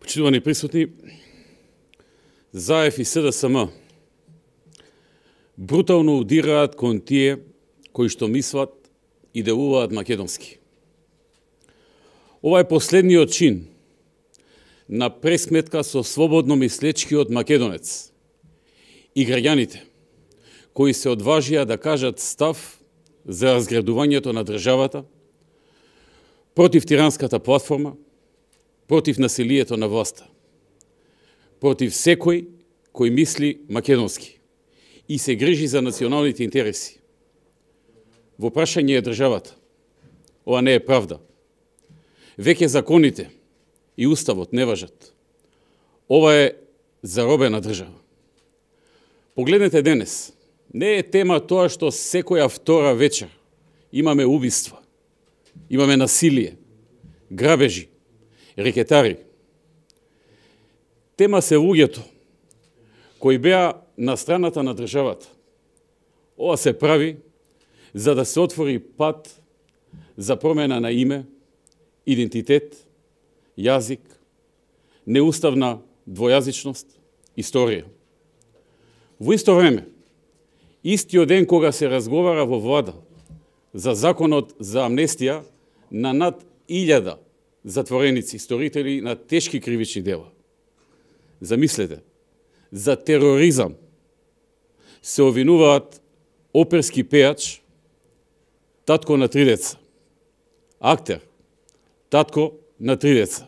Почитувани присутни, ЗАЕФ и СДСМ брутално удираат кон тие кои што мислат и делуваат македонски. Ова е последниот чин на пресметка со слободно мислечкиот македонец и граѓаните кои се одважија да кажат став за разградувањето на државата, против тиранската платформа, против насилието на власта, против секој кој мисли македонски и се грижи за националните интереси. Во прашање е државата. Ова не е правда. Веќе законите и уставот не важат. Ова е заробена држава. Погледнете денес. Не е тема тоа што секоја втора вечер имаме убиства, имаме насилие, грабежи, рекетари. Тема се луѓето кои беа на страната на државата. Ова се прави за да се отвори пат за промена на име, идентитет, јазик, неуставна двојазичност, историја. Во исто време, истиот ден кога се разговара во влада за законот за амнестија на над 1000 затвореници, сторители на тешки кривични дела. Замислете, за тероризам се обвинуваат оперски пејач, татко на 3 деца, актер, татко на 3 деца,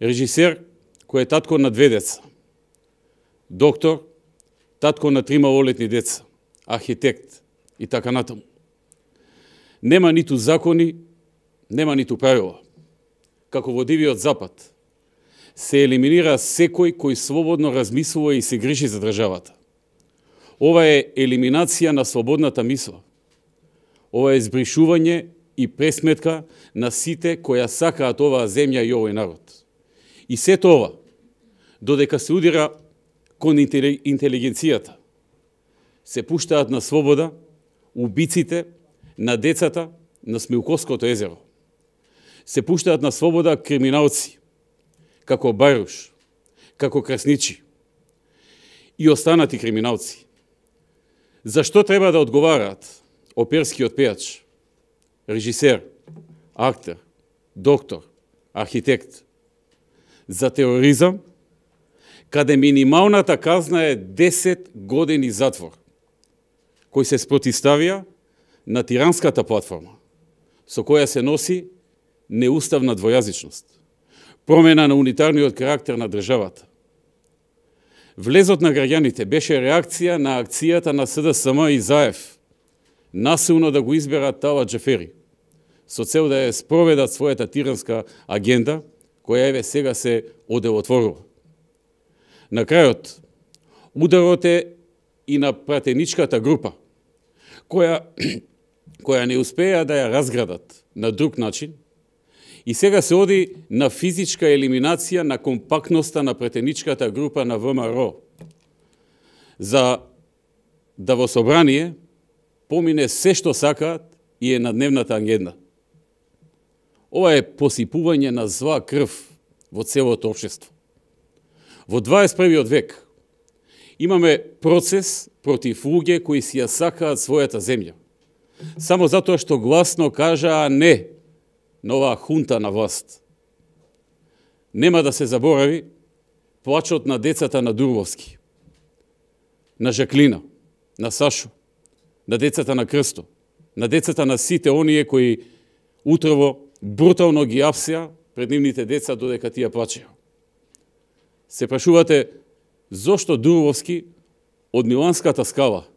режисер кој е татко на 2 деца, доктор, татко на 3 малолетни деца, архитект и така натаму. Нема ниту закони, нема ниту правила. Како во дивиот запад, се елиминира секој кој слободно размислува и се грижи за државата. Ова е елиминација на слободната мисла. Ова е збришување и пресметка на сите која сакаат оваа земја и овој народ. И сето ова, додека се удира кон интелигенцијата, се пуштаат на слобода убиците на децата на Смилковското езеро. Се пуштаат на слобода криминалци, како Бајруш, како Красничи и останати криминалци. Зашто треба да одговараат оперскиот пејач, режисер, актер, доктор, архитект за тероризам, каде минималната казна е 10 години затвор, кој се спротивставија на тиранската платформа, со која се носи неуставна двојазичност, промена на унитарниот карактер на државата. Влезот на граѓаните беше реакција на акцијата на СДСМ и ЗАЕФ, насилно да го изберат Талат Џафери, со цел да ја спроведат својата тиранска агенда, која еве сега се оделотворува. На крајот, ударот е и на пратеничката група, која не успеа да ја разградат на друг начин, и сега се оди на физичка елиминација на компактноста на претеничката група на ВМРО, за да во собрание помине се што сакаат и е на дневната агенда. Ова е посипување на зла крв во целото општество. Во 21. век имаме процес против луѓе кои си ја сакаат својата земја, само затоа што гласно кажаа не на оваа хунта на власт. Нема да се заборави плачот на децата на Дурвовски, на Жаклина, на Сашо, на децата на Крсто, на децата на сите оние кои утрово брутално ги апсеа пред нивните деца додека тие плачеа. Се прашувате зошто Дурвовски од Миланската скала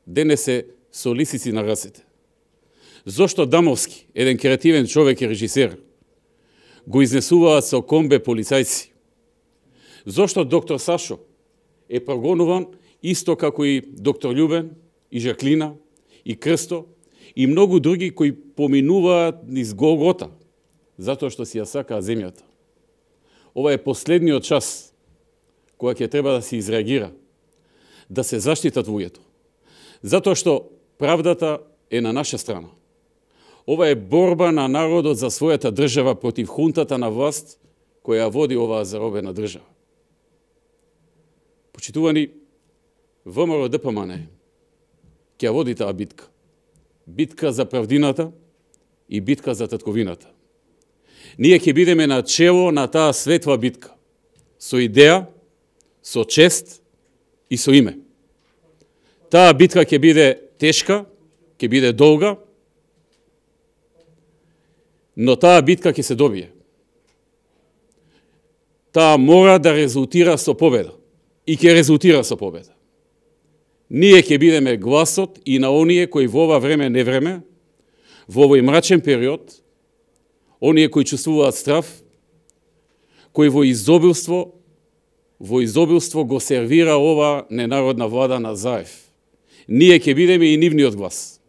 денес е со лисици на рацете? Зошто Дамовски, еден креативен човек и режисер, го изнесуваат со комбе полицајци? Зошто доктор Сашо е прогонуван исто како и доктор Љубен, и Жаклина, и Крсто, и многу други кои поминуваат низ Голгота, затоа што си ја сакаа земјата? Ова е последниот час која ќе треба да се изреагира, да се заштитат луѓето, затоа што правдата е на наша страна. Ова е борба на народот за својата држава против хунтата на власт која води оваа заробена држава. Почитувани, ВМРО ДПМН ќе ја води таа битка. Битка за правдината и битка за татковината. Ние ќе бидеме на чело на таа светла битка, со идеја, со чест и со име. Таа битка ќе биде тешка, ќе биде долга, но таа битка ќе се добие. Таа мора да резултира со победа и ќе резултира со победа. Ние ќе бидеме гласот и на оние кои во ова време невреме, во овој мрачен период, оние кои чувствуваат страв, кои во изобилство го сервира ова ненародна влада на Заев. Ние ќе бидеме и нивниот глас.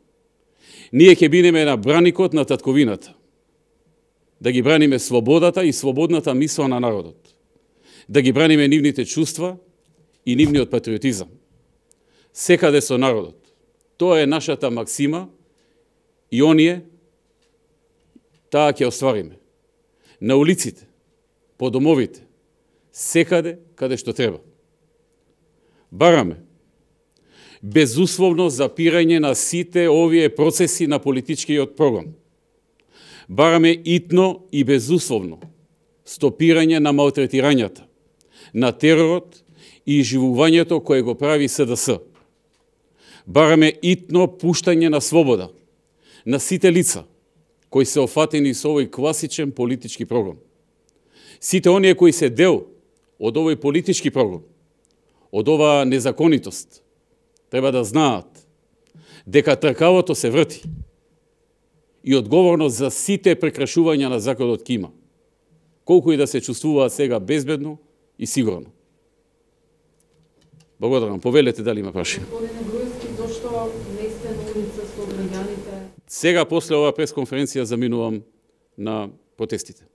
Ние ќе бидеме на браникот на татковината. Да ги браниме слободата и слободната мисла на народот. Да ги браниме нивните чувства и нивниот патриотизам. Секаде со народот. Тоа е нашата максима и оние таа ќе оствариме. На улиците, по домовите, секаде каде што треба. Бараме безусловно запирање на сите овие процеси на политичкиот прогон. Бараме итно и безусловно стопирање на малтретирањата, на теророт и живувањето кое го прави СДС. Бараме итно пуштање на слобода на сите лица кои се офатени со овој класичен политички прогон. Сите оние кои се дел од овој политички прогон, од оваа незаконитост, треба да знаат дека тркалото се врти и одговорност за сите прекрашувања на законот ќе има, колку и да се чувствуваат сега безбедно и сигурно. Благодарам. Повелете дали има прашања. Господине Груевски, зошто не сте на улица со граѓаните? Сега, после оваа пресконференција, заминувам на протестите.